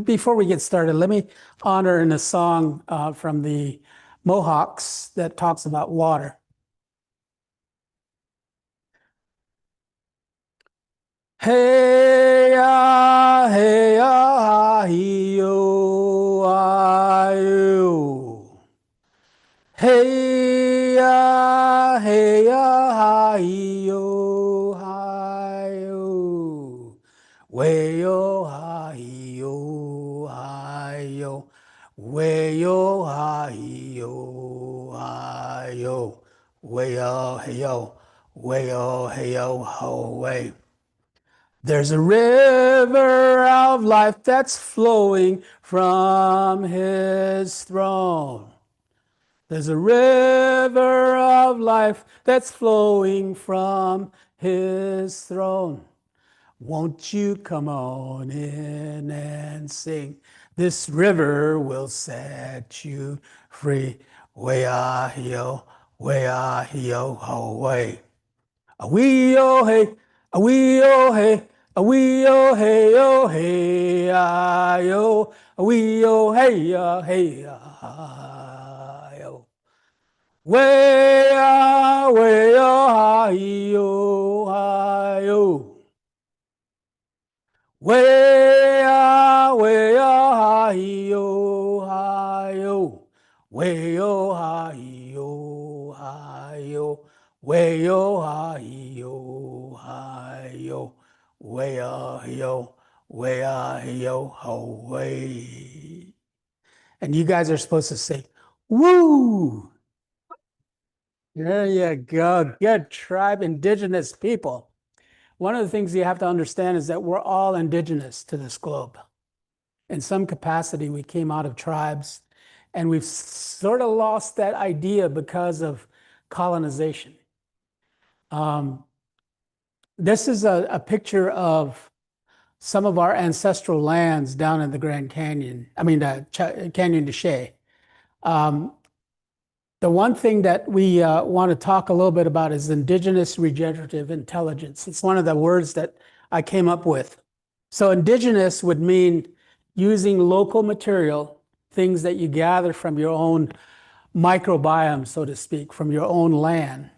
Before we get started, let me honor in a song from the Mohawks that talks about water. Hey ya, hey ya, hi yo, ah, yo. Hey ya, hey ya, hi yo, hi yo. Way yo, hi yo, hi yo. Way yo, hi yo, hi yo. Way yo, hey yo, way yo, hey yo, ho, way. There's a river of life that's flowing from his throne. There's a river of life that's flowing from his throne. Won't you come on in and sing? This river will set you free. Way-ah-yo, way-ah-yo, ho, way. A-wee-oh-hey, a-wee-oh-hey, a-wee-oh-hey, oh-hey, ah-yo, a-wee-oh-hey, ah-hey, ah-yo. Way-ah, way-ah, hi-yo, hi-yo. Way-ah, way-ah, hi-yo, hi-yo. Way-oh, hi-yo, hi-yo. Way-oh, hi-yo, hi-yo. Way-ah, hi-yo, way-ah, hi-yo, ho, way. And you guys are supposed to say, woo! There you go. Good tribe, indigenous people. One of the things you have to understand is that we're all indigenous to this globe. In some capacity, we came out of tribes, and we've sort of lost that idea because of colonization. This is a picture of some of our ancestral lands down in the Grand Canyon, Canyon de Chelly. The one thing that we want to talk a little bit about is indigenous regenerative intelligence. It's one of the words that I came up with. So indigenous would mean using local material, things that you gather from your own microbiome, so to speak, from your own land,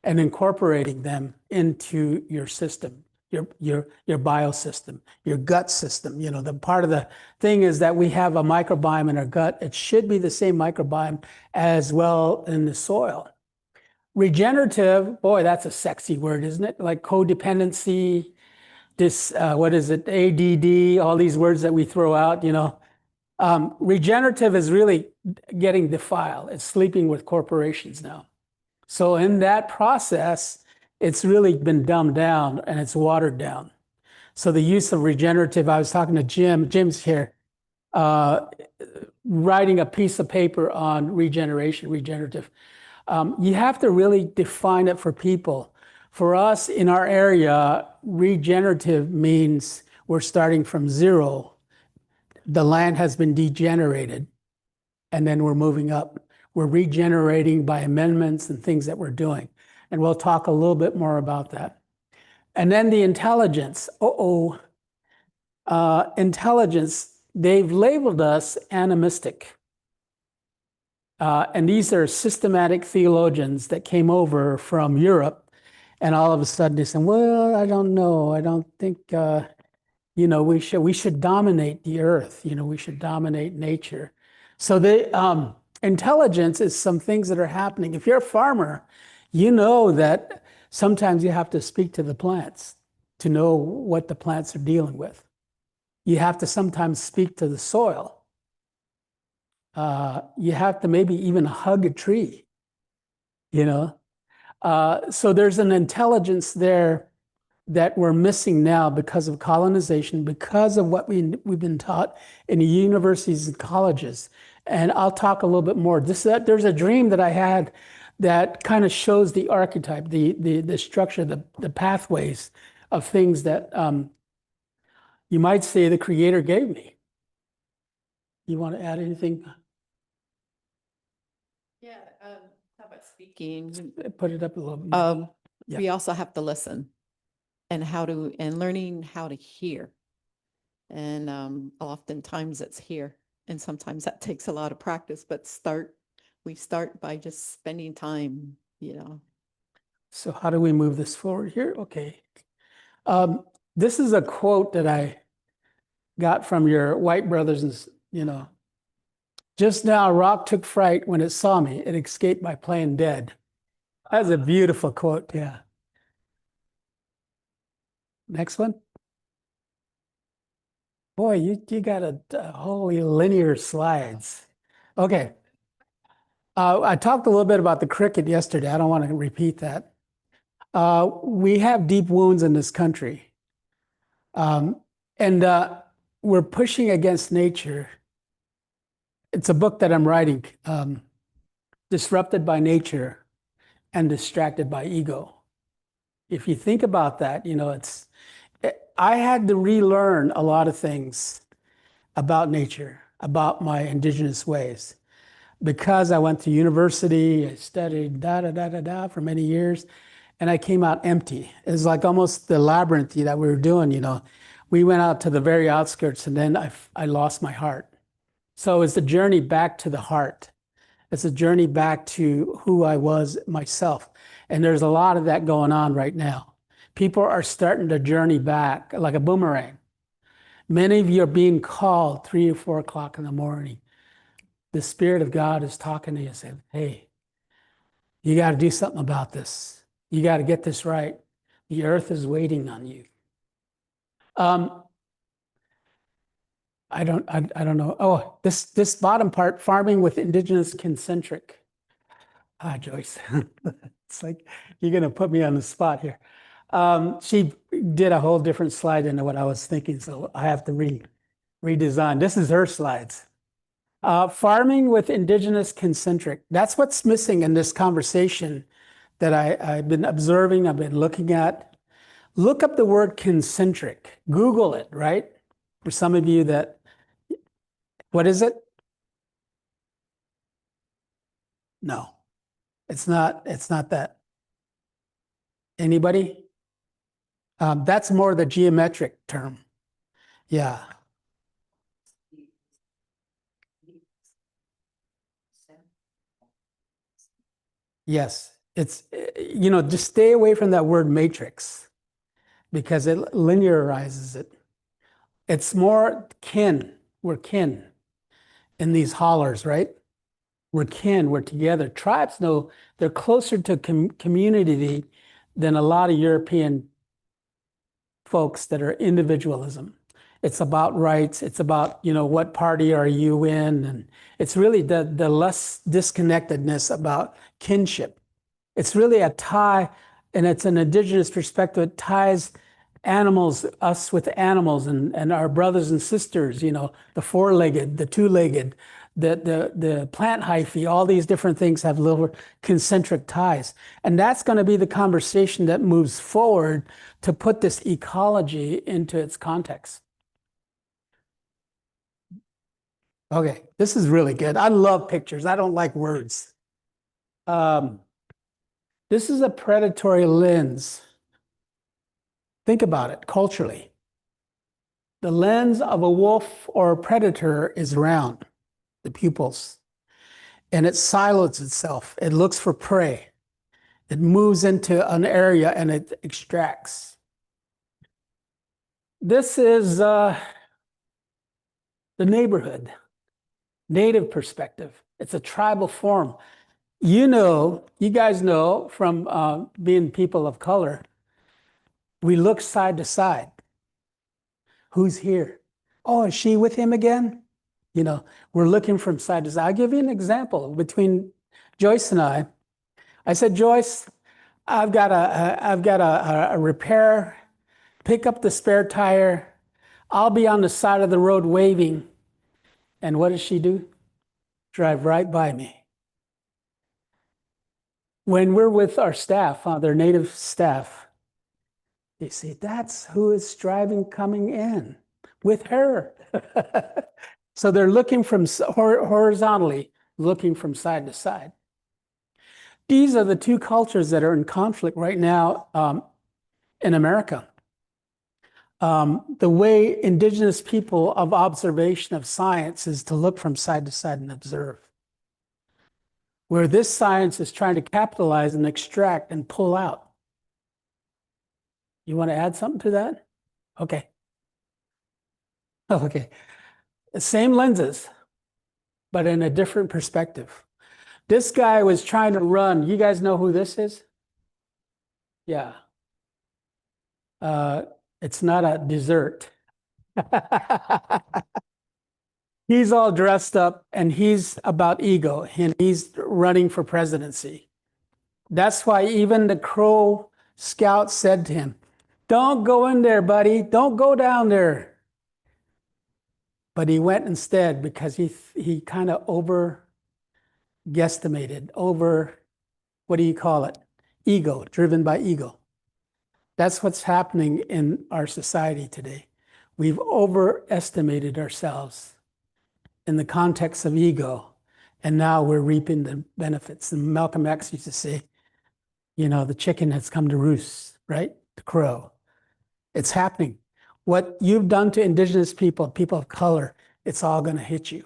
and incorporating them into your system, your biosystem, your gut system. You know, the part of the thing is that we have a microbiome in our gut. It should be the same microbiome as well in the soil. Regenerative, boy, that's a sexy word, isn't it? Like codependency, what is it? ADD, all these words that we throw out, you know. Regenerative is really getting defiled. It's sleeping with corporations now. So in that process, it's really been dumbed down and it's watered down. So the use of regenerative, I was talking to Jim's here, writing a piece of paper on regenerative. You have to really define it for people. For us in our area, regenerative means we're starting from zero. The land has been degenerated, and then we're moving up. We're regenerating by amendments and things that we're doing. And we'll talk a little bit more about that. And then the intelligence. Intelligence, they've labeled us animistic. And these are systematic theologians that came over from Europe. And all of a sudden they said, well, I don't know. I don't think, we should dominate the earth. You know, we should dominate nature. So the intelligence is some things that are happening. If you're a farmer, you know that sometimes you have to speak to the plants to know what the plants are dealing with. You have to sometimes speak to the soil. You have to maybe even hug a tree, you know. So there's an intelligence there that we're missing now because of colonization, because of what we've been taught in the universities and colleges. And I'll talk a little bit more. There's a dream that I had that kind of shows the archetype, the structure, the pathways of things that you might say the Creator gave me. You want to add anything? Yeah, how about speaking? Put it up a little bit. We also have to listen and learning how to hear. And oftentimes it's here. And sometimes that takes a lot of practice, but we start by just spending time, you know. So how do we move this forward here? Okay. This is a quote that I got from your white brothers, and just now a rock took fright when it saw me. It escaped by playing dead. That's a beautiful quote. Yeah. Next one. Boy, you got a wholly linear slides. Okay. I talked a little bit about the cricket yesterday. I don't want to repeat that. We have deep wounds in this country. And we're pushing against nature. It's a book that I'm writing, Disrupted by Nature and Distracted by Ego. If you think about that, I had to relearn a lot of things about nature, about my indigenous ways. Because I went to university, I studied for many years, and I came out empty. It was like almost the labyrinth that we were doing. We went out to the very outskirts, and then I lost my heart. So it's the journey back to the heart. It's a journey back to who I was myself. And there's a lot of that going on right now. People are starting to journey back like a boomerang. Many of you are being called 3 or 4 o'clock in the morning. The Spirit of God is talking to you and saying, hey, you got to do something about this. You got to get this right. The earth is waiting on you. I don't know. Oh, this bottom part, farming with indigenous concentric. Joyce, it's like you're going to put me on the spot here. She did a whole different slide than what I was thinking, so I have to redesign. This is her slides. Farming with indigenous concentric. That's what's missing in this conversation that I've been observing, I've been looking at. Look up the word concentric. Google it, right? For some of you that, what is it? No, it's not that. Anybody? That's more the geometric term. Yeah. Yes. It's, just stay away from that word matrix because it linearizes it. It's more kin. We're kin in these hollers, right? We're kin, we're together. Tribes know they're closer to community than a lot of European folks that are individualism. It's about rights. It's about, what party are you in? And it's really the less disconnectedness about kinship. It's really a tie, and it's an indigenous perspective. It ties us with animals and our brothers and sisters, the four-legged, the two-legged, the plant hyphae, all these different things have little concentric ties. And that's going to be the conversation that moves forward to put this ecology into its context. Okay, this is really good. I love pictures. I don't like words. This is a predatory lens. Think about it culturally. The lens of a wolf or a predator is round, the pupils, and it silos itself. It looks for prey. It moves into an area and it extracts. This is the neighborhood, native perspective. It's a tribal form. You guys know from being people of color, we look side to side. Who's here? Oh, is she with him again? We're looking from side to side. I'll give you an example between Joyce and I. I said, Joyce, I've got a repair. Pick up the spare tire. I'll be on the side of the road waving. And what does she do? Drive right by me. When we're with our staff, their native staff, they say, that's who is driving coming in with her. So they're looking from horizontally, looking from side to side. These are the two cultures that are in conflict right now in America. The way indigenous people of observation of science is to look from side to side and observe. Where this science is trying to capitalize and extract and pull out. You want to add something to that? Okay. Okay. The same lenses, but in a different perspective. This guy was trying to run. You guys know who this is? Yeah. It's not a dessert. He's all dressed up and he's about ego and he's running for presidency. That's why even the Crow Scout said to him, "Don't go in there, buddy. Don't go down there." But he went instead because he kind of over guesstimated, what do you call it? Ego, driven by ego. That's what's happening in our society today. We've overestimated ourselves in the context of ego, and now we're reaping the benefits. And Malcolm X used to say, the chicken has come to roost, right? The crow. It's happening. What you've done to indigenous people, people of color, it's all going to hit you.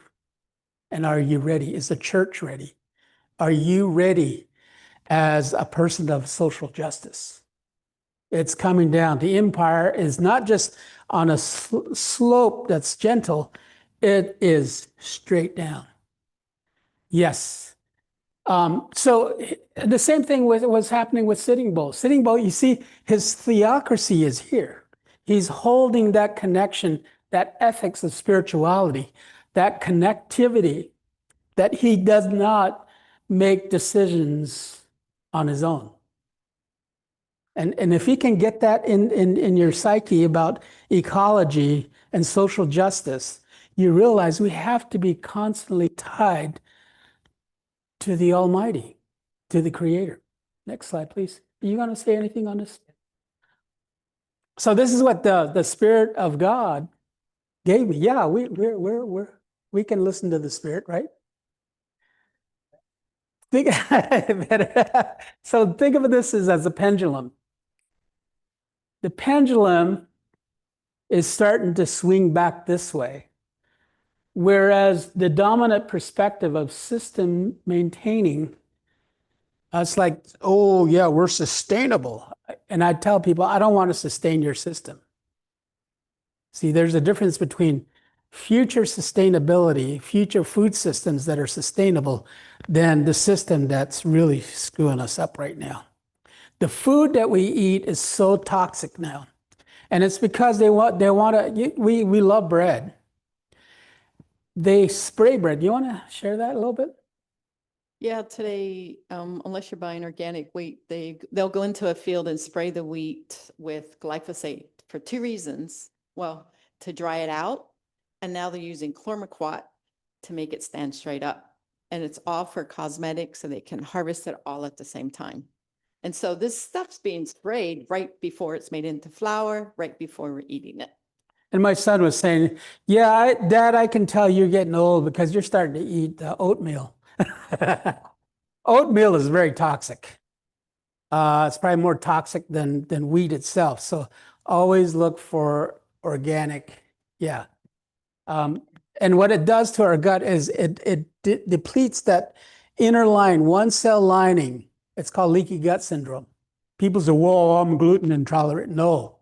And are you ready? Is the church ready? Are you ready as a person of social justice? It's coming down. The empire is not just on a slope that's gentle, it is straight down. Yes. So the same thing was happening with Sitting Bull. Sitting Bull, you see, his theocracy is here. He's holding that connection, that ethics of spirituality, that connectivity, that he does not make decisions on his own. And if he can get that in your psyche about ecology and social justice, you realize we have to be constantly tied to the Almighty, to the Creator. Next slide, please. Are you going to say anything on this? So this is what the Spirit of God gave me. Yeah, we can listen to the Spirit, right? So think of this as a pendulum. The pendulum is starting to swing back this way, whereas the dominant perspective of system maintaining, it's like, oh yeah, we're sustainable. And I tell people, I don't want to sustain your system. See, there's a difference between future sustainability, future food systems that are sustainable, than the system that's really screwing us up right now. The food that we eat is so toxic now. And it's because they want to, we love bread. They spray bread. You want to share that a little bit? Yeah, today, unless you're buying organic wheat, they'll go into a field and spray the wheat with glyphosate for two reasons. Well, to dry it out, and now they're using chlormequat to make it stand straight up. And it's all for cosmetics, so they can harvest it all at the same time. And so this stuff's being sprayed right before it's made into flour, right before we're eating it. And my son was saying, yeah, Dad, I can tell you're getting old because you're starting to eat oatmeal. Oatmeal is very toxic. It's probably more toxic than wheat itself. So always look for organic. Yeah. And what it does to our gut is it depletes that inner line, one cell lining. It's called leaky gut syndrome. People say, whoa, I'm gluten intolerant. No,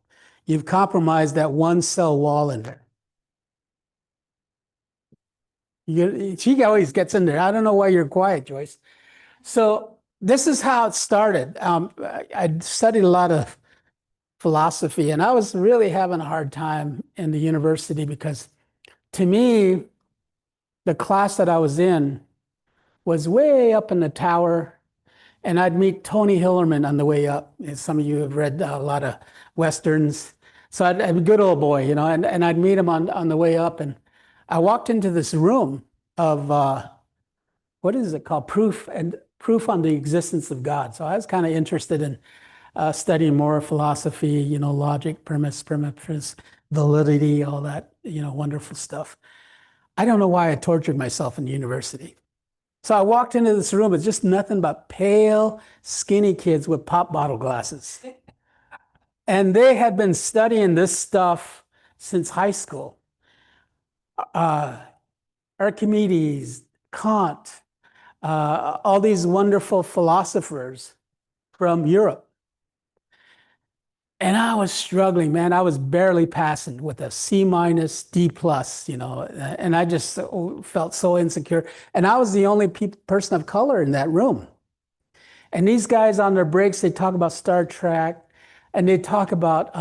you've compromised that one cell wall in there. She always gets in there. I don't know why you're quiet, Joyce. So this is how it started. I studied a lot of philosophy, and I was really having a hard time in the university because to me, the class that I was in was way up in the tower, and I'd meet Tony Hillerman on the way up. And some of you have read a lot of Westerns. So I'm a good old boy, and I'd meet him on the way up. And I walked into this room of, what is it called? Proof on the existence of God. So I was kind of interested in studying more philosophy, logic, premise, validity, all that, wonderful stuff. I don't know why I tortured myself in university. So I walked into this room, it's just nothing but pale, skinny kids with pop bottle glasses. And they had been studying this stuff since high school. Uh, Archimedes, Kant, all these wonderful philosophers from Europe. And I was struggling, man. I was barely passing with a C minus, D plus, and I just felt so insecure. And I was the only person of color in that room. And these guys on their breaks, they talk about Star Trek and they talk about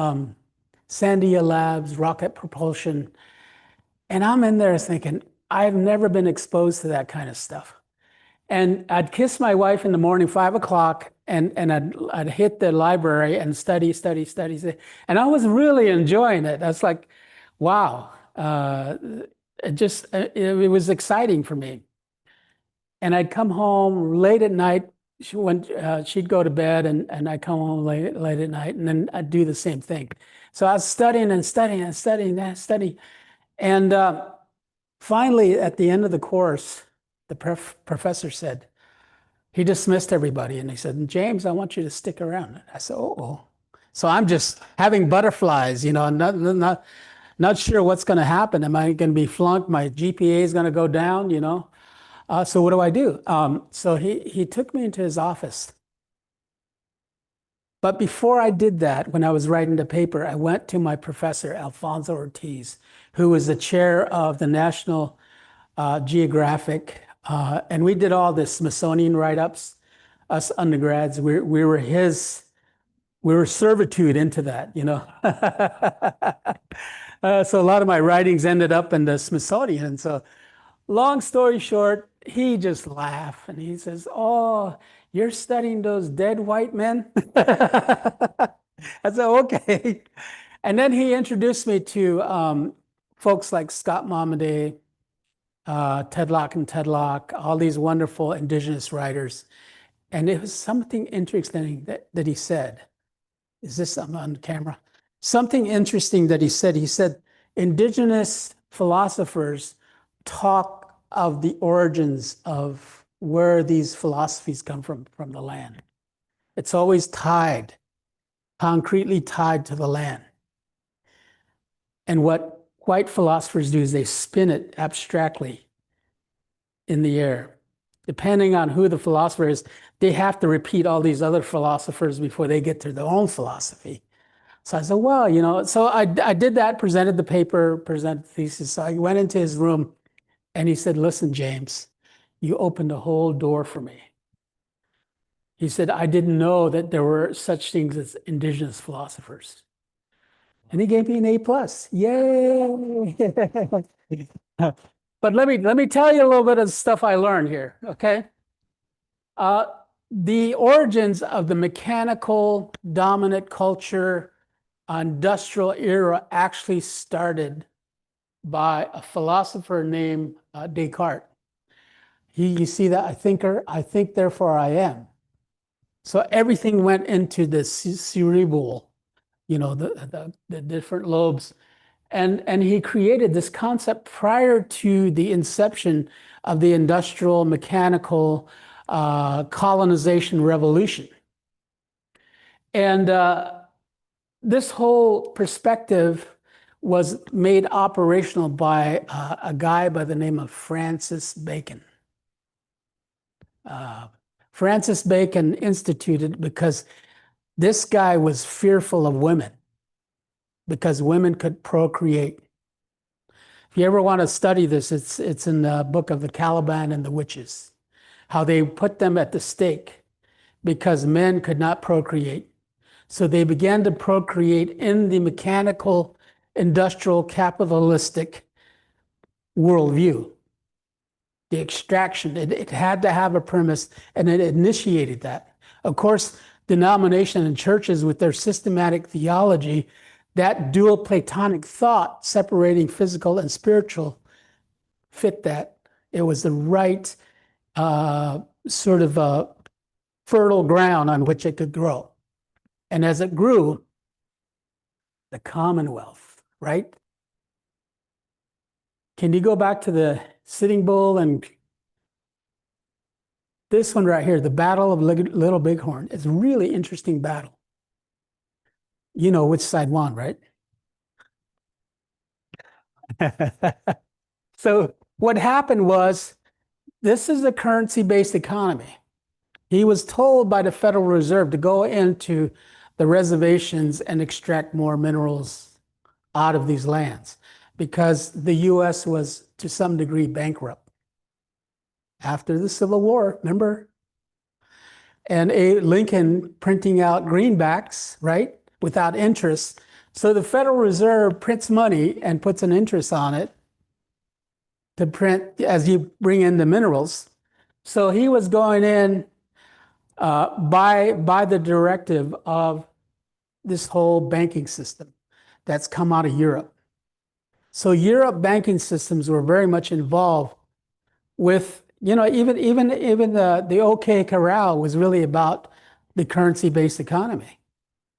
Sandia Labs, rocket propulsion. And I'm in there thinking, I've never been exposed to that kind of stuff. And I'd kiss my wife in the morning, 5 o'clock, and I'd hit the library and study. And I was really enjoying it. I was like, wow, it was exciting for me. And I'd come home late at night. She'd go to bed, and I'd come home late at night, and then I'd do the same thing. So I was studying and studying and studying and studying. And finally, at the end of the course, the professor said, he dismissed everybody and he said, James, I want you to stick around. I said, oh. So I'm just having butterflies, not sure what's going to happen. Am I going to be flunked? My GPA is going to go down, So what do I do? So he took me into his office. But before I did that, when I was writing the paper, I went to my professor, Alfonso Ortiz, who was the chair of the National Geographic, and we did all the Smithsonian write-ups. Us undergrads, we were servitude into that, So a lot of my writings ended up in the Smithsonian. And so, long story short, he just laughed and he says, "Oh, you're studying those dead white men?" I said, "Okay." And then he introduced me to folks like Scott Momaday, Tedlock and Tedlock, all these wonderful indigenous writers. And it was something interesting that he said. Is this something on camera? Something interesting that he said. He said, indigenous philosophers talk of the origins of where these philosophies come from the land. It's always tied, concretely tied to the land. And what white philosophers do is they spin it abstractly in the air. Depending on who the philosopher is, they have to repeat all these other philosophers before they get to their own philosophy. So I said, well, so I did that, presented the paper, presented the thesis. So I went into his room and he said, listen, James, you opened a whole door for me. He said, I didn't know that there were such things as indigenous philosophers. And he gave me an A plus. Yay! But let me tell you a little bit of the stuff I learned here, okay? The origins of the mechanical dominant culture industrial era actually started by a philosopher named Descartes. You see that? I think, therefore I am. So everything went into the cerebral, the different lobes. And he created this concept prior to the inception of the industrial mechanical colonization revolution. And this whole perspective was made operational by a guy by the name of Francis Bacon. Francis Bacon instituted because this guy was fearful of women because women could procreate. If you ever want to study this, it's in the book of the Caliban and the Witches, how they put them at the stake because men could not procreate. So they began to procreate in the mechanical, industrial, capitalistic worldview. The extraction, it had to have a premise, and it initiated that. Of course, denomination and churches with their systematic theology, that dual Platonic thought separating physical and spiritual fit that. It was the right sort of fertile ground on which it could grow. And as it grew, the Commonwealth, right? Can you go back to the Sitting Bull and this one right here, the Battle of Little Bighorn? It's a really interesting battle. You know which side won, right? So what happened was, this is a currency-based economy. He was told by the Federal Reserve to go into the reservations and extract more minerals out of these lands because the US was to some degree bankrupt after the Civil War, remember? And Lincoln printing out greenbacks, right, without interest. So the Federal Reserve prints money and puts an interest on it to print as you bring in the minerals. So he was going in by the directive of this whole banking system that's come out of Europe. So Europe banking systems were very much involved with, even the OK Corral was really about the currency-based economy.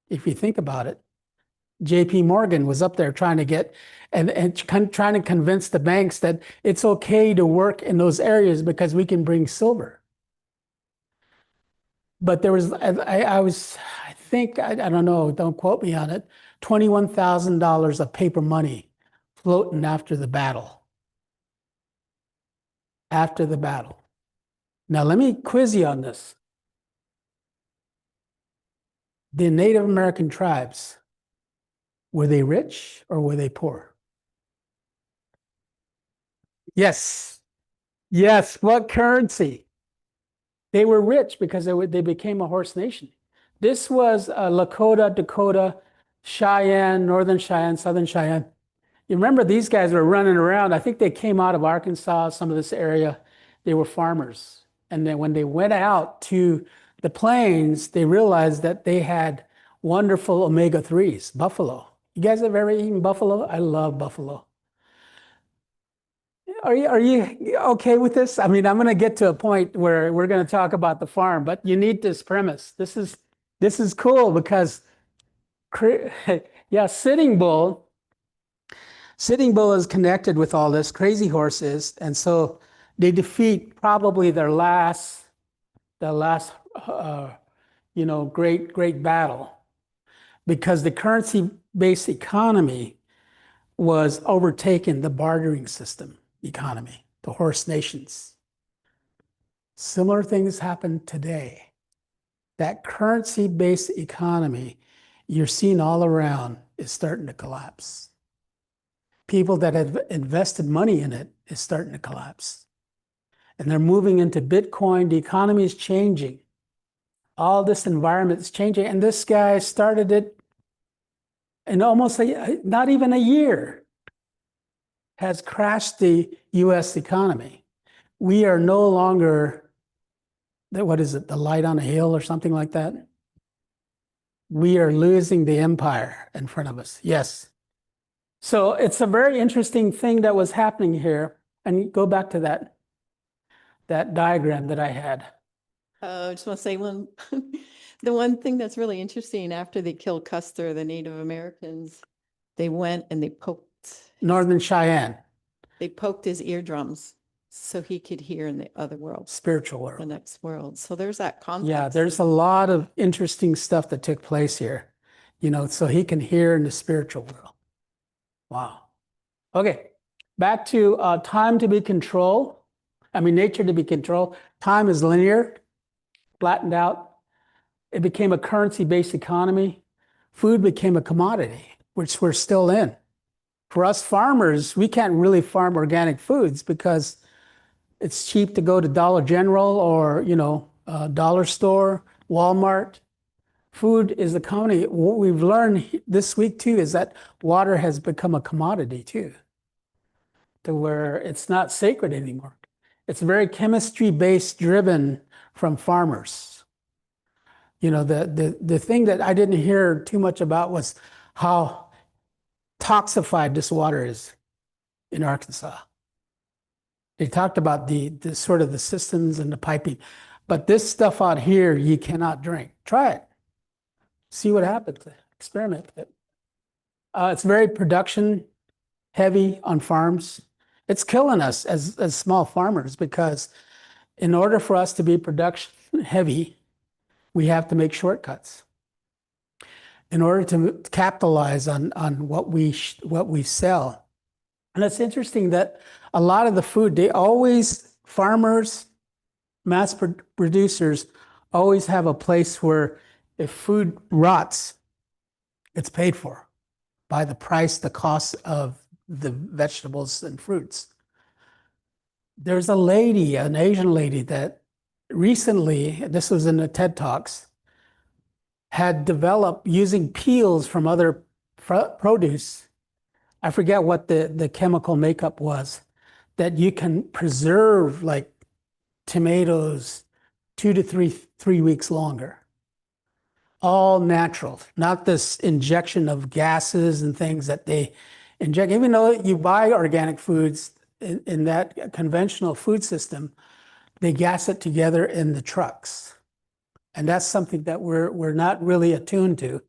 If you think about it, JP Morgan was up there trying to get and trying to convince the banks that it's okay to work in those areas because we can bring silver. But there was, I think, I don't know, don't quote me on it, $21,000 of paper money floating after the battle. After the battle. Now, let me quiz you on this. The Native American tribes, were they rich or were they poor? Yes. Yes. What currency? They were rich because they became a horse nation. This was Lakota, Dakota, Cheyenne, Northern Cheyenne, Southern Cheyenne. You remember these guys were running around. I think they came out of Arkansas, some of this area. They were farmers. And then when they went out to the plains, they realized that they had wonderful omega-3s, buffalo. You guys have ever eaten buffalo? I love buffalo. Are you okay with this? I mean, I'm going to get to a point where we're going to talk about the farm, but you need this premise. This is cool because yeah, Sitting Bull is connected with all this, Crazy Horse is, and so they defeat probably the last great battle because the currency-based economy was overtaking the bartering system economy, the horse nations. Similar things happen today. That currency-based economy you're seeing all around is starting to collapse. People that have invested money in it is starting to collapse. And they're moving into Bitcoin. The economy is changing. All this environment is changing. And this guy started it in almost not even a year, has crashed the US economy. We are no longer, what is it, the light on a hill or something like that? We are losing the empire in front of us. Yes. So it's a very interesting thing that was happening here. And go back to that diagram that I had. I just want to say the one thing that's really interesting, after they killed Custer, the Native Americans, they went and they Northern Cheyenne. They poked his eardrums so he could hear in the other world. Spiritual world. The next world. So there's that context. Yeah, there's a lot of interesting stuff that took place here, so he can hear in the spiritual world. Wow. Okay, back to time to be controlled. I mean, nature to be controlled. Time is linear, flattened out. It became a currency-based economy. Food became a commodity, which we're still in. For us farmers, we can't really farm organic foods because it's cheap to go to Dollar General or, dollar store, Walmart. Food is a commodity. What we've learned this week too is that water has become a commodity too, to where it's not sacred anymore. It's very chemistry-based driven from farmers. The thing that I didn't hear too much about was how toxified this water is in Arkansas. They talked about the sort of the systems and the piping, but this stuff out here you cannot drink. Try it. See what happens. Experiment with it. It's very production heavy on farms. It's killing us as small farmers because in order for us to be production heavy, we have to make shortcuts. in order to capitalize on what we sell. And it's interesting that a lot of the food, farmers, producers always have a place where if food rots, it's paid for by the price, the cost of the vegetables and fruits. There's a lady, an Asian lady that recently, this was in the TED Talks, had developed using peels from other produce. I forget what the chemical makeup was, that you can preserve like tomatoes 2 to 3 weeks longer. All natural, not this injection of gases and things that they inject. Even though you buy organic foods in that conventional food system, they gas it together in the trucks. And that's something that we're not really attuned to.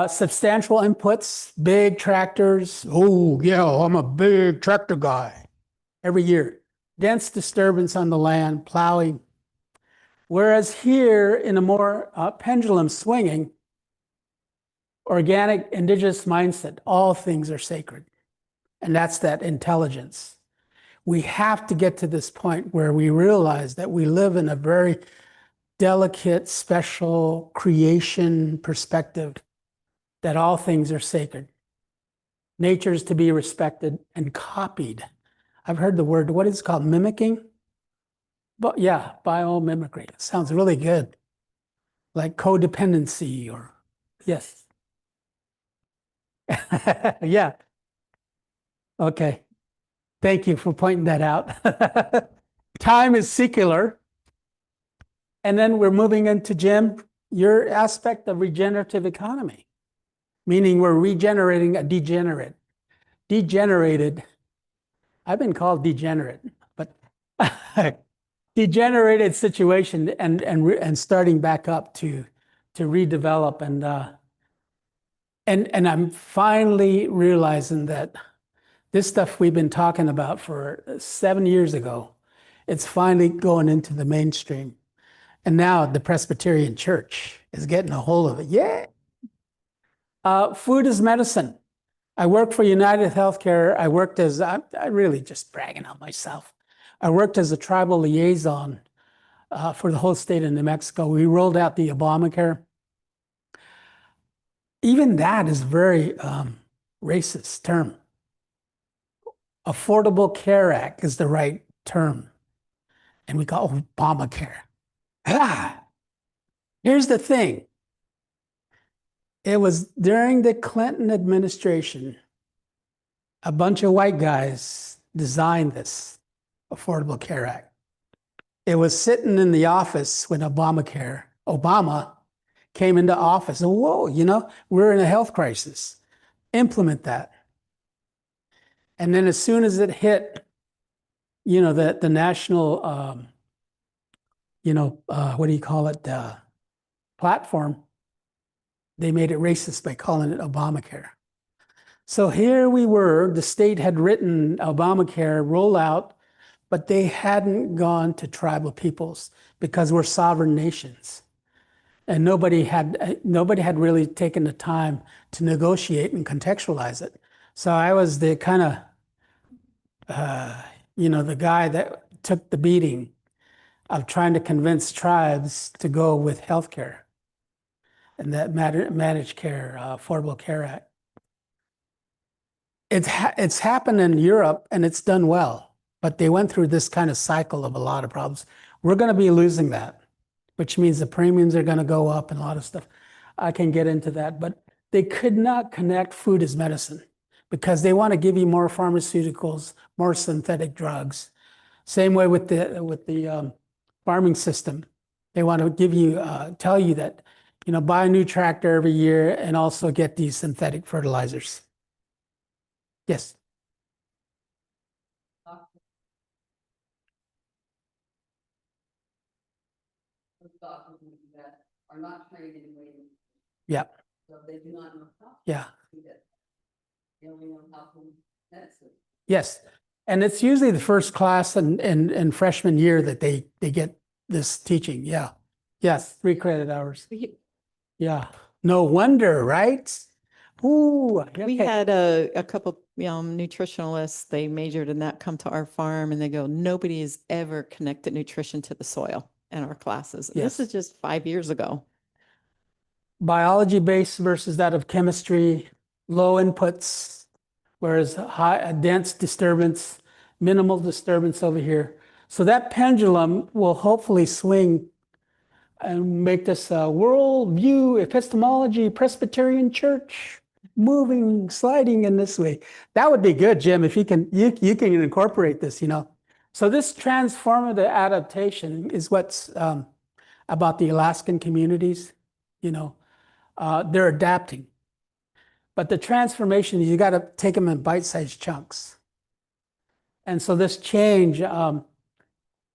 Substantial inputs, big tractors. Oh, yeah, I'm a big tractor guy every year. Dense disturbance on the land, plowing. Whereas here, in a more pendulum swinging, organic, indigenous mindset, all things are sacred. And that's that intelligence. We have to get to this point where we realize that we live in a very delicate, special creation perspective, that all things are sacred. Nature is to be respected and copied. I've heard the word, what is it called, mimicking? But yeah, biomimicry. It sounds really good. Like codependency or, yes. Yeah. Okay. Thank you for pointing that out. Time is secular. And then we're moving into, Jim, your aspect of regenerative economy, meaning we're regenerating a degenerate. Degenerated, I've been called degenerate, but degenerated situation and starting back up to redevelop and I'm finally realizing that this stuff we've been talking about for 7 years ago, it's finally going into the mainstream. And now the Presbyterian Church is getting a hold of it. Yeah. Food is medicine. I worked for United Healthcare. I worked as, I really just bragging on myself. I worked as a tribal liaison for the whole state of New Mexico. We rolled out the Obamacare. Even that is a very racist term. Affordable Care Act is the right term. And we call Obamacare. Here's the thing. It was during the Clinton administration, a bunch of white guys designed this Affordable Care Act. It was sitting in the office when Obama came into office. And whoa, we're in a health crisis. Implement that. And then as soon as it hit, the national, what do you call it, platform, they made it racist by calling it Obamacare. So here we were, the state had written Obamacare rollout, but they hadn't gone to tribal peoples because we're sovereign nations. And nobody had really taken the time to negotiate and contextualize it. So I was the kind of, the guy that took the beating of trying to convince tribes to go with healthcare and that managed care, Affordable Care Act. It's happened in Europe and it's done well, but they went through this kind of cycle of a lot of problems. We're going to be losing that, which means the premiums are going to go up and a lot of stuff. I can get into that, but they could not connect food as medicine because they want to give you more pharmaceuticals, more synthetic drugs. Same way with the farming system. They want to give you, tell you that, buy a new tractor every year and also get these synthetic fertilizers. Yes. That are not trained in waiting. Yeah. So they do not know how. Yeah. To do that. They only know how to medicine. Yes. And it's usually the first class and freshman year that they get this teaching. Yeah. Yes. 3 credit hours. Yeah. No wonder, right? Ooh, We okay. had a couple nutritionalists, they majored in that, come to our farm and they go, nobody has ever connected nutrition to the soil in our classes. And this Yes. is just 5 years ago. Biology based versus that of chemistry, low inputs, whereas high, dense disturbance, minimal disturbance over here. So that pendulum will hopefully swing and make this world view epistemology Presbyterian church moving, sliding in this way. That would be good, Jim, if you can incorporate this, you know. So this transformative adaptation is what's about the Alaskan communities, you know. They're adapting. But the transformation, you got to take them in bite-sized chunks. And so this change,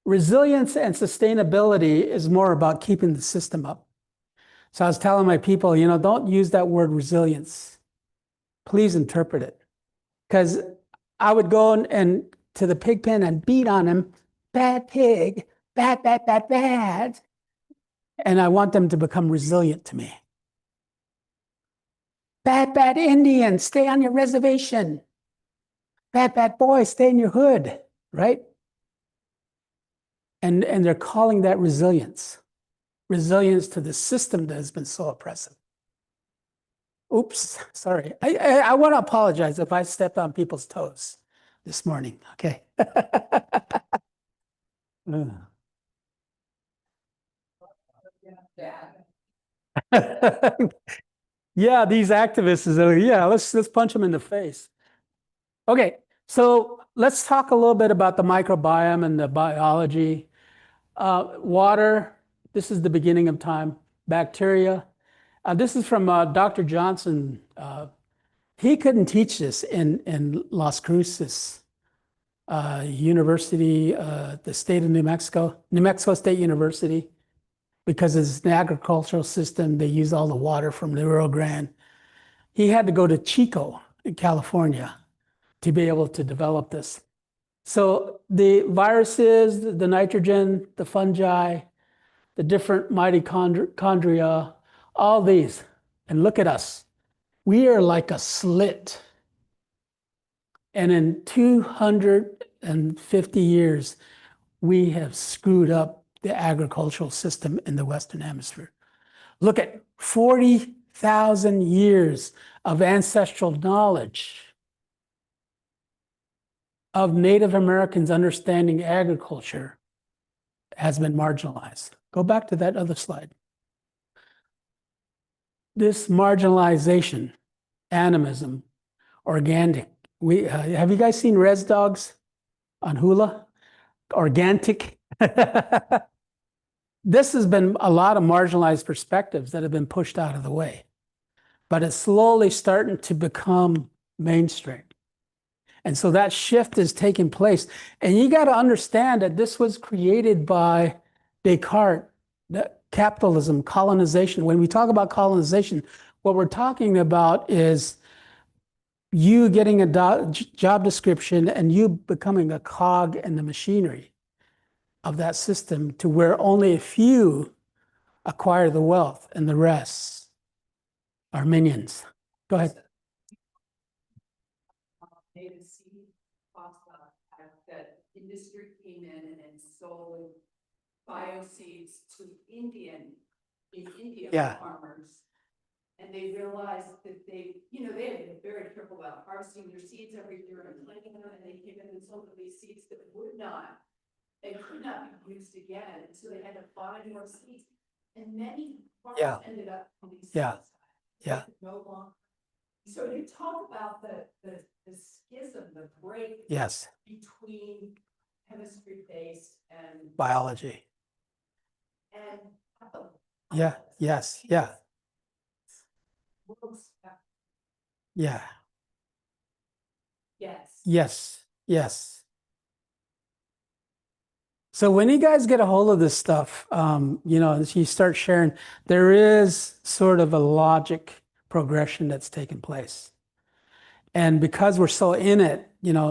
resilience and sustainability is more about keeping the system up. So I was telling my people, you know, don't use that word resilience. Please interpret it. Because I would go and to the pig pen and beat on him, bad pig, bad, bad, bad, bad. And I want them to become resilient to me. Bad, bad Indian, stay on your reservation. Bad, bad boy, stay in your hood, right? And they're calling that resilience. Resilience to the system that has been so oppressive. Oops, sorry. I want to apologize if I stepped on people's toes this morning, okay? Yeah, these activists are, yeah, let's punch them in the face. Okay, so let's talk a little bit about the microbiome and the biology. Water, this is the beginning of time. Bacteria. This is from Dr. Johnson. He couldn't teach this in Las Cruces University, the state of New Mexico State University, because it's an agricultural system. They use all the water from the Rio Grande. He had to go to Chico in California to be able to develop this. So the viruses, the nitrogen, the fungi, the different mitochondria, all these. And look at us. We are like a slit. And in 250 years, we have screwed up the agricultural system in the Western Hemisphere. Look at 40,000 years of ancestral knowledge of Native Americans understanding agriculture has been marginalized. Go back to that other slide. This marginalization, animism, organic. Have you guys seen Res Dogs on Hula? Organic. This has been a lot of marginalized perspectives that have been pushed out of the way, but it's slowly starting to become mainstream. And so that shift is taking place. And you got to understand that this was created by Descartes, that capitalism, colonization. When we talk about colonization, what we're talking about is you getting a job description and you becoming a cog in the machinery of that system to where only a few acquire the wealth and the rest are minions. Go ahead. Native seed pasta that industry came in and then sold bioseeds to India farmers. And they realized that they had been very careful about harvesting their seeds every year and planting them, and they came in and sold them these seeds that could not be used again. And so they had to buy more seeds. And many farmers ended up on these seeds. Yeah. No longer. So you talk about the schism, the break Yes. between chemistry-based and Biology. and Yeah. Yes. Yeah. Yeah. Yes. Yes. Yes. So when you guys get a hold of this stuff, as you start sharing, there is sort of a logic progression that's taken place. And because we're so in it,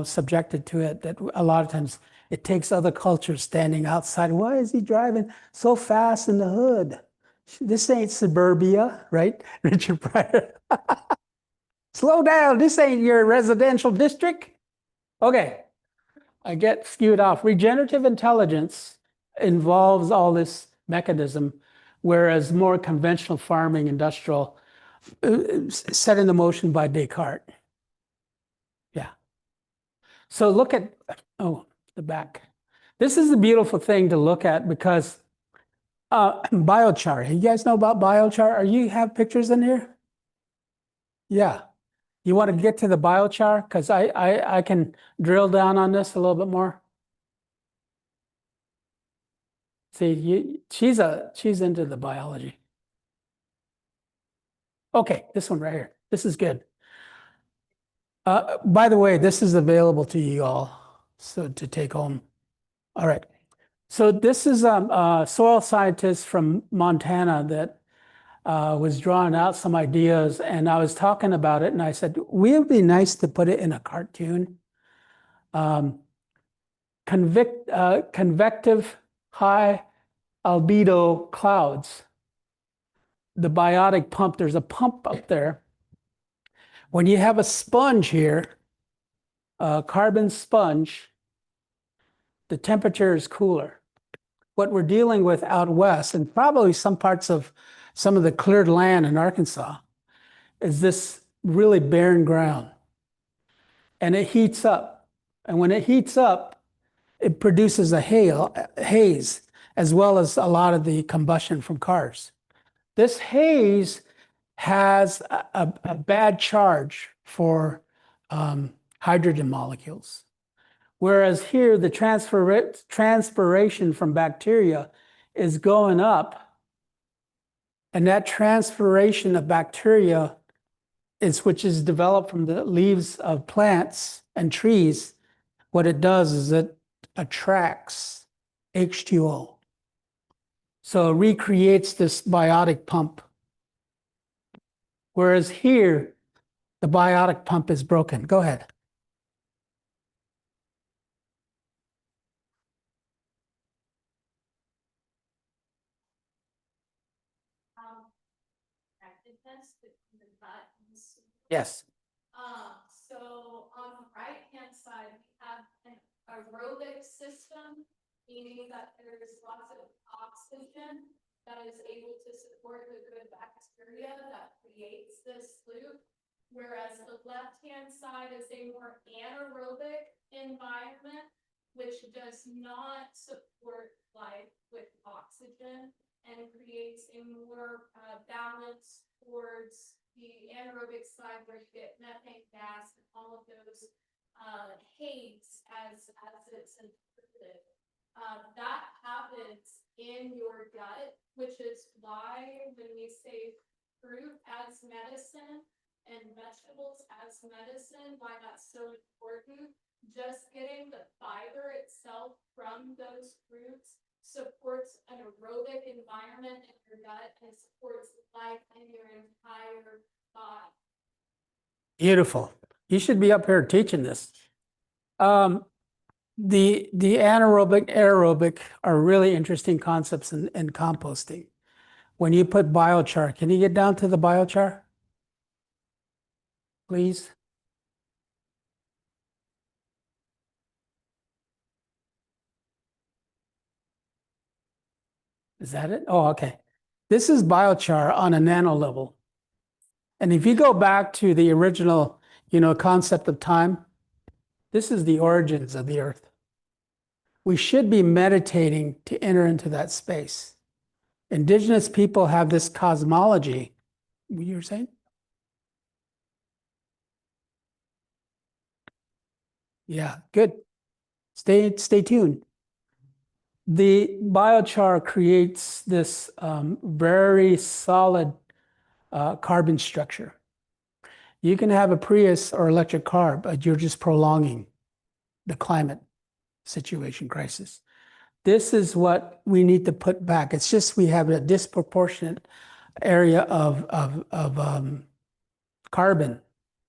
subjected to it, that a lot of times it takes other cultures standing outside. Why is he driving so fast in the hood? This ain't suburbia, right? Richard Pryor. Slow down. This ain't your residential district. Okay. I get skewed off. Regenerative intelligence involves all this mechanism, whereas more conventional farming, industrial, set into motion by Descartes. Yeah. So look at, oh, the back. This is a beautiful thing to look at because biochar. You guys know about biochar? Are you have pictures in here? Yeah. You want to get to the biochar? Because I can drill down on this a little bit more. See, she's into the biology. Okay, this one right here. This is good. By the way, this is available to you all, so to take home. All right. So this is a soil scientist from Montana that was drawing out some ideas, and I was talking about it, and I said, "Would it be nice to put it in a cartoon?" Convective high albedo clouds. The biotic pump, there's a pump up there. When you have a sponge here, a carbon sponge, the temperature is cooler. What we're dealing with out west, and probably some parts of some of the cleared land in Arkansas, is this really barren ground. And it heats up. And when it heats up, it produces a haze, as well as a lot of the combustion from cars. This haze has a bad charge for hydrogen molecules. Whereas here, the transpiration from bacteria is going up, and that transpiration of bacteria which is developed from the leaves of plants and trees. What it does is it attracts H2O. So it recreates this biotic pump. Whereas here, the biotic pump is broken. Go ahead. Yes. So on the right-hand side, we have an aerobic system, meaning that there's lots of oxygen that is able to support the good bacteria that creates this loop. Whereas the left-hand side is a more anaerobic environment, which does not support life with oxygen and creates a more balance towards the anaerobic side where you get methane gas and all of those haze as it's interpreted. That happens in your gut, which is why when we say fruit as medicine and vegetables as medicine, why that's so important. Just getting the fiber itself from those fruits supports an aerobic environment in your gut and supports life in your entire body. Beautiful. You should be up here teaching this. The anaerobic, aerobic are really interesting concepts in composting. When you put biochar, can you get down to the biochar? Please. Is that it? Oh, okay. This is biochar on a nano level. And if you go back to the original, concept of time, this is the origins of the earth. We should be meditating to enter into that space. Indigenous people have this cosmology. You were saying? Yeah, good. Stay tuned. The biochar creates this very solid carbon structure. You can have a Prius or electric car, but you're just prolonging the climate situation crisis. This is what we need to put back. It's just we have a disproportionate area of carbon.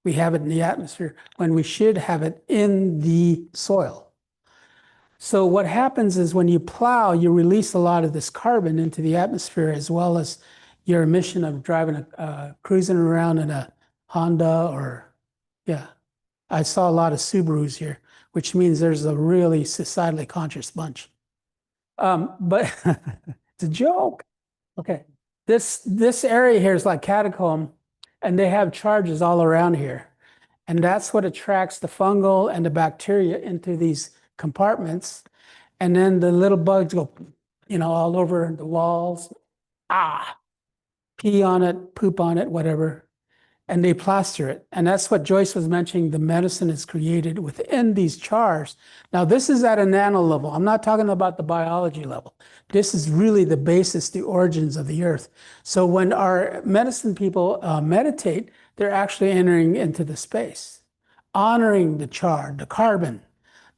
We have it in the atmosphere when we should have it in the soil. So what happens is when you plow, you release a lot of this carbon into the atmosphere, as well as your emission of driving cruising around in a Honda or, yeah. I saw a lot of Subarus here, which means there's a really societally conscious bunch. But it's a joke. Okay. This area here is like catacomb, and they have charges all around here. And that's what attracts the fungal and the bacteria into these compartments. And then the little bugs go, all over the walls. Pee on it, poop on it, whatever. And they plaster it. And that's what Joyce was mentioning. The medicine is created within these chars. Now, this is at a nano level. I'm not talking about the biology level. This is really the basis, the origins of the earth. So when our medicine people meditate, they're actually entering into the space, honoring the char, the carbon,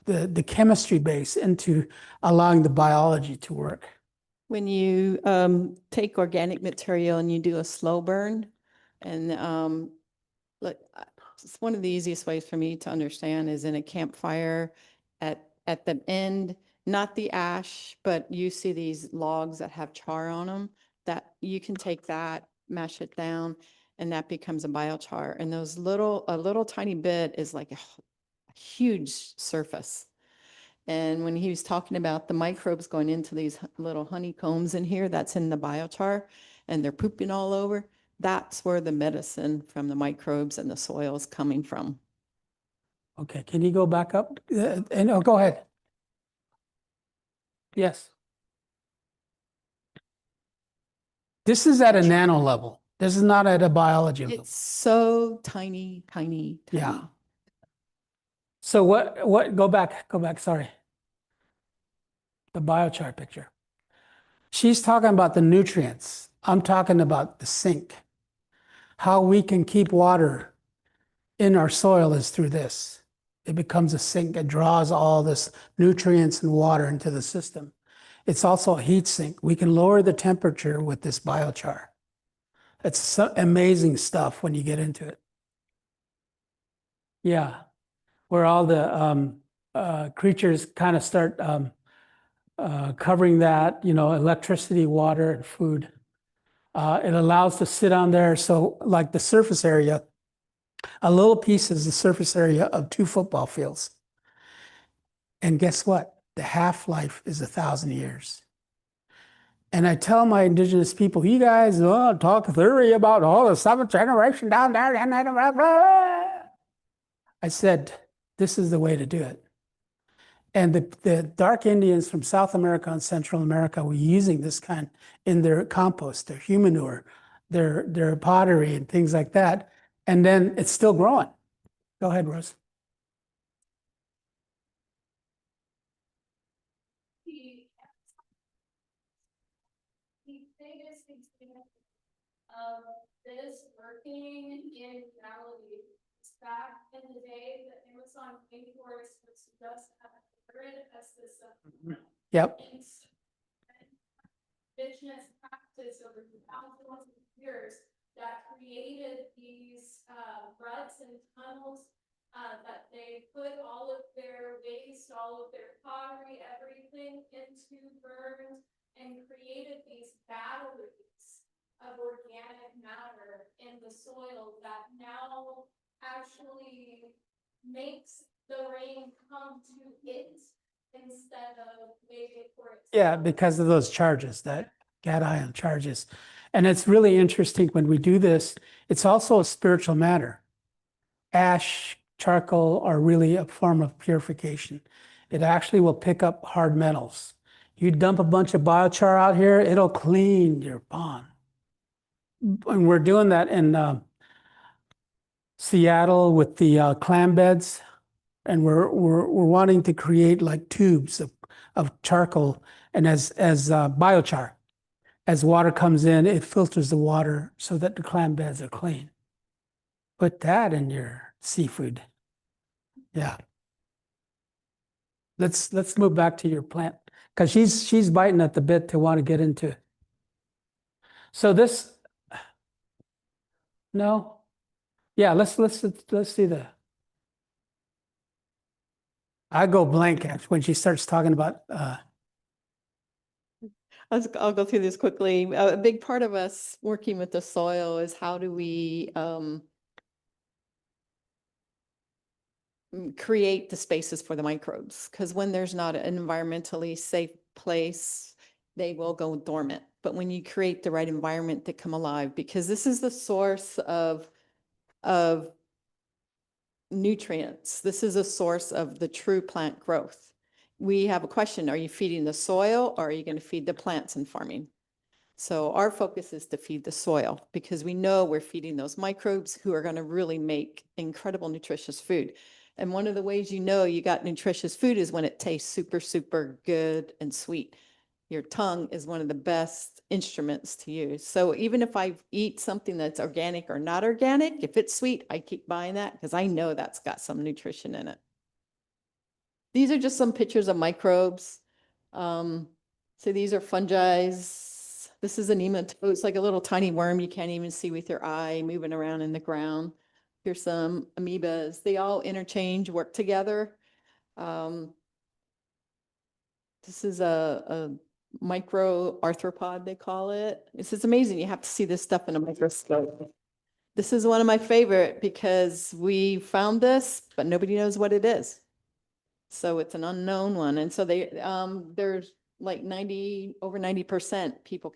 the chemistry base into allowing the biology to work. When you take organic material and you do a slow burn, and look, it's one of the easiest ways for me to understand is in a campfire at the end, not the ash, but you see these logs that have char on them, that you can take that, mash it down, and that becomes a biochar. And a little tiny bit is like a huge surface. And when he was talking about the microbes going into these little honeycombs in here, that's in the biochar, and they're pooping all over. That's where the medicine from the microbes and the soil is coming from. Okay, can you go back up? Go ahead. Yes. This is at a nano level. This is not at a biology level. It's so tiny, tiny, tiny. Yeah. So go back, sorry. The biochar picture. She's talking about the nutrients. I'm talking about the sink. How we can keep water in our soil is through this. It becomes a sink. It draws all this nutrients and water into the system. It's also a heat sink. We can lower the temperature with this biochar. It's amazing stuff when you get into it. Yeah, where all the creatures kind of start covering that, electricity, water, and food. It allows to sit on there. So like the surface area, a little piece is the surface area of 2 football fields. And guess what? The half-life is 1,000 years. And I tell my indigenous people, you guys talk theory about all the 7th generation down there. I said, this is the way to do it. And the dark Indians from South America and Central America were using this kind in their compost, their human manure, their pottery and things like that. And then it's still growing. Go ahead, Rose. The biggest example of this working in reality is back in the day, the Amazon rainforest was just grid as this. Yep. Indigenous practice over thousands of years that created these ruts and tunnels that they put all of their waste, all of their pottery, everything into burns, and created these batteries of organic matter in the soil that now actually makes the rain come to it instead of waiting for it. Yeah, because of those charges, that cation charges. And it's really interesting when we do this, it's also a spiritual matter. Ash, charcoal are really a form of purification. It actually will pick up hard metals. You dump a bunch of biochar out here, it'll clean your pond. And we're doing that in Seattle with the clam beds. And we're wanting to create like tubes of charcoal, and as biochar. As water comes in, it filters the water so that the clam beds are clean. Put that in your seafood. Yeah. Let's move back to your plant, because she's biting at the bit to want to get into it. So this, no, yeah, let's see the. I go blank actually when she starts talking about, I'll go through this quickly. A big part of us working with the soil is how do we create the spaces for the microbes? Because when there's not an environmentally safe place, they will go dormant. But when you create the right environment, they come alive, because this is the source of nutrients. This is a source of the true plant growth. We have a question: are you feeding the soil, or are you going to feed the plants in farming? So our focus is to feed the soil, because we know we're feeding those microbes who are going to really make incredible nutritious food. And one of the ways you know you got nutritious food is when it tastes super, super good and sweet. Your tongue is one of the best instruments to use. So even if I eat something that's organic or not organic, if it's sweet, I keep buying that because I know that's got some nutrition in it. These are just some pictures of microbes. So these are fungi. This is a nematode. It's like a little tiny worm you can't even see with your eye, moving around in the ground. Here's some amoebas. They all interchange, work together. This is a micro arthropod, they call it. This is amazing. You have to see this stuff in a microscope. This is one of my favorite because we found this, but nobody knows what it is. So it's an unknown one. And so there's like over 90% people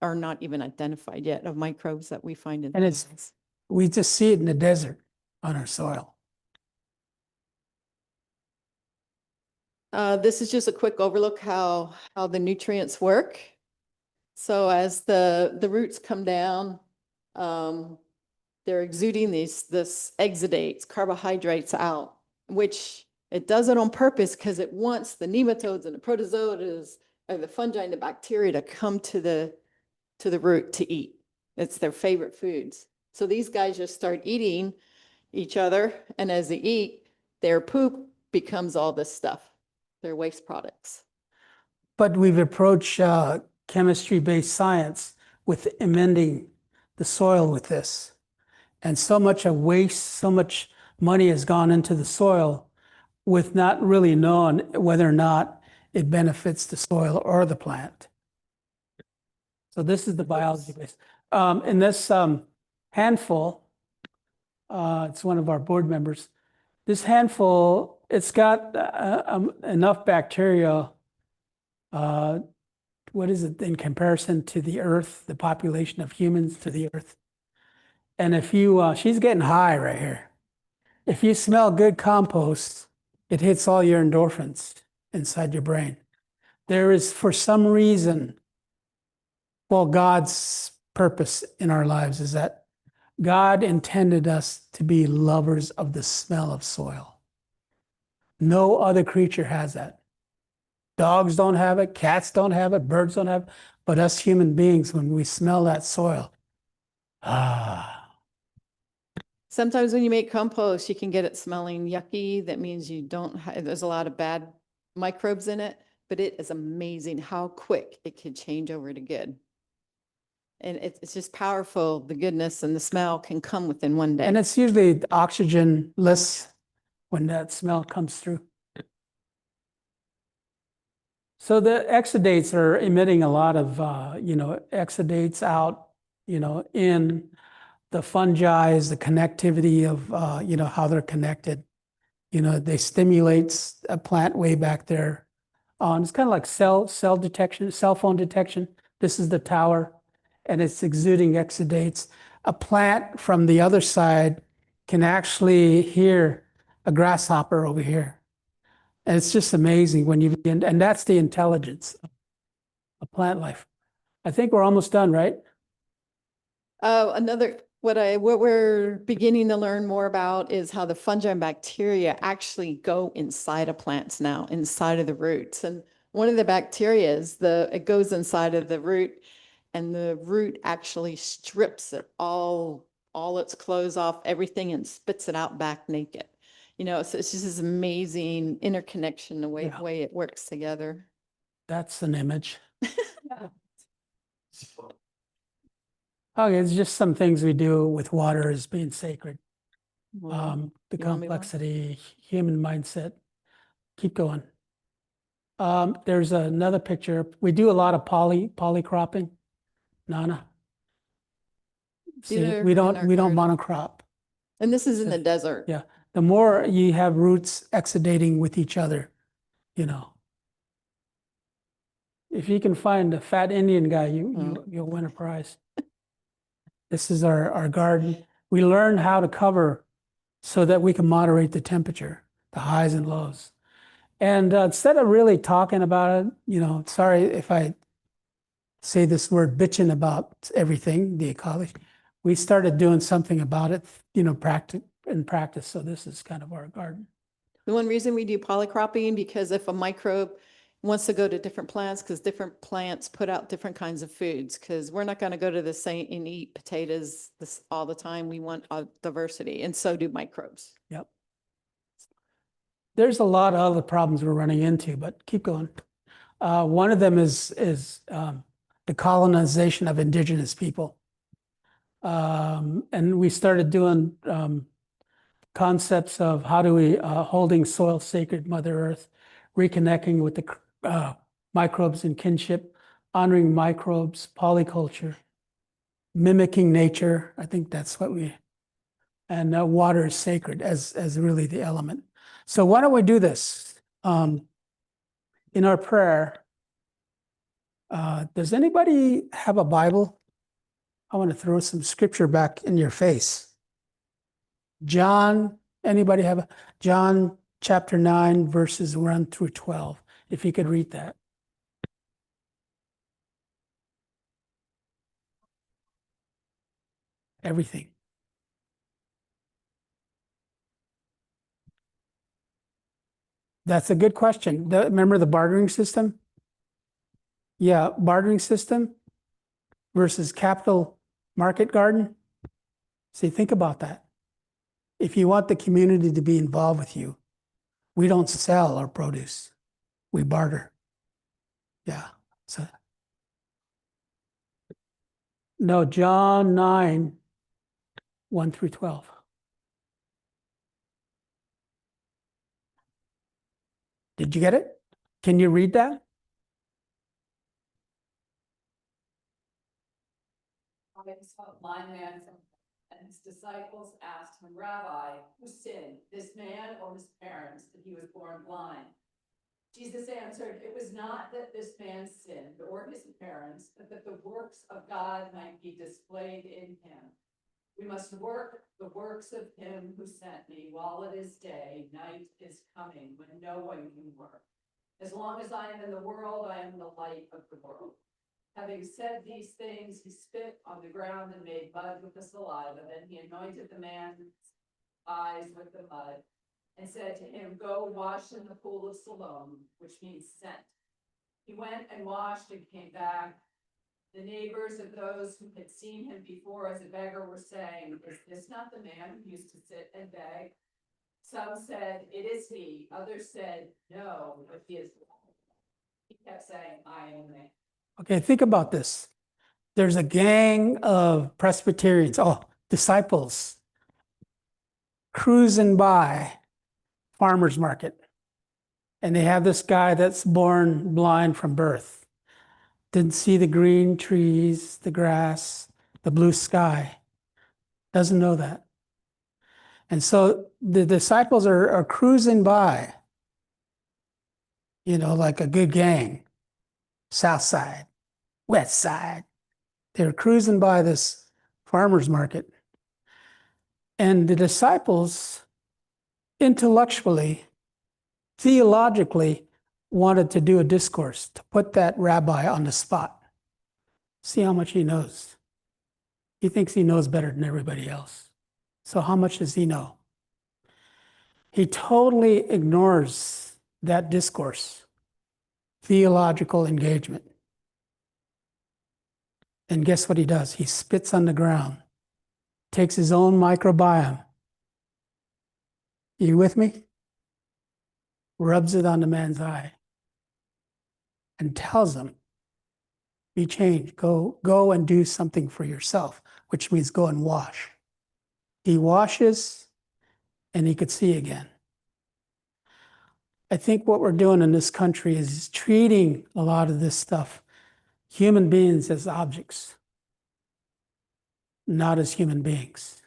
are not even identified yet of microbes that we find in. and we just see it in the desert on our soil. This is just a quick overlook how the nutrients work. So as the roots come down, they're exuding this exudates, carbohydrates out, which it does it on purpose because it wants the nematodes and the protozoas or the fungi and the bacteria to come to the root to eat. It's their favorite foods. So these guys just start eating each other, and as they eat, their poop becomes all this stuff, their waste products. But we've approached chemistry-based science with amending the soil with this. And so much of waste, so much money has gone into the soil with not really knowing whether or not it benefits the soil or the plant. So this is the biology base. In this handful, it's one of our board members. This handful, it's got enough bacteria. What is it in comparison to the earth, the population of humans to the earth? And if you, she's getting high right here. If you smell good compost, it hits all your endorphins inside your brain. There is, for some reason, well, God's purpose in our lives is that God intended us to be lovers of the smell of soil. No other creature has that. Dogs don't have it, cats don't have it, birds don't have it, but us human beings, when we smell that soil, Sometimes when you make compost, you can get it smelling yucky. That means you don't have, there's a lot of bad microbes in it, but it is amazing how quick it can change over to good. And it's just powerful. The goodness and the smell can come within one day. and it's usually oxygenless when that smell comes through. So the exudates are emitting a lot of, exudates out, in the fungi, is the connectivity of, how they're connected. They stimulate a plant way back there. And it's kind of like cell detection, cell phone detection. This is the tower, and it's exuding exudates. A plant from the other side can actually hear a grasshopper over here. And it's just amazing when you begin, and that's the intelligence of plant life. I think we're almost done, right? What we're beginning to learn more about is how the fungi and bacteria actually go inside of plants now, inside of the roots. And one of the bacteria it goes inside of the root, and the root actually strips it all its clothes off, everything, and spits it out back naked. So it's just this amazing interconnection, the way it works together. That's an image. Okay, it's just some things we do with water as being sacred. The You want me to? complexity, human mindset. Keep going. There's another picture. We do a lot of polycropping. Nana. See, These are we in don't our we don't garden. monocrop. And this is in So- the desert. Yeah. The more you have roots exudating with each other, you know. If you can find a fat Indian guy, you'll win a prize. This is our garden. We learn how to cover so that we can moderate the temperature, the highs and lows. And instead of really talking about it, you know, sorry if I say this word bitching about everything, the ecology, we started doing something about it, you know, in practice. So this is kind of our garden. The one reason we do polycropping, because if a microbe wants to go to different plants, because different plants put out different kinds of foods, because we're not going to go to the same and eat potatoes all the time. We want diversity, and so do microbes. Yep. There's a lot of other problems we're running into, but keep going. One of them is the colonization of indigenous people. And we started doing concepts of how do we holding soil sacred, Mother Earth, reconnecting with the microbes in kinship, honoring microbes, polyculture, mimicking nature. I think that's what and water is sacred as really the element. So why don't we do this? In our prayer, does anybody have a Bible? I want to throw some scripture back in your face. Anybody have John chapter 9, verses 1 through 12, if you could read that. Everything. That's a good question. Remember the bartering system? Yeah, bartering system versus capital market garden. See, think about that. If you want the community to be involved with you, we don't sell our produce. We barter. Yeah. So no, John 9, 1 through 12. Did you get it? Can you read that? I saw a blind man and his disciples asked him, Rabbi, who sinned, this man or his parents, that he was born blind? Jesus answered, it was not that this man sinned or his parents, but that the works of God might be displayed in him. We must work the works of him who sent me while it is day. Night is coming when no one can work. As long as I am in the world, I am the light of the world. Having said these things, he spit on the ground and made mud with the saliva. Then he anointed the man's eyes with the mud and said to him, go wash in the pool of Siloam, which means sent. He went and washed and came back. The neighbors of those who had seen him before as a beggar were saying, is this not the man who used to sit and beg? Some said, it is he. Others said, no, but he is. He kept saying, I am the man. Okay, think about this. There's a gang of Presbyterians, disciples, cruising by farmer's market. And they have this guy that's born blind from birth. Didn't see the green trees, the grass, the blue sky. Doesn't know that. And so the disciples are cruising by, you know, like a good gang, south side, west side. They're cruising by this farmer's market. And the disciples intellectually, theologically, wanted to do a discourse to put that rabbi on the spot. See how much he knows. He thinks he knows better than everybody else. So how much does he know? He totally ignores that discourse, theological engagement. And guess what he does? He spits on the ground, takes his own microbiome. You with me? Rubs it on the man's eye and tells him, be changed. Go and do something for yourself, which means go and wash. He washes and he could see again. I think what we're doing in this country is treating a lot of this stuff, human beings, as objects, not as human beings.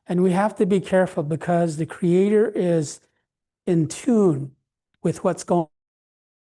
And we have to be careful because the Creator is in tune with what's going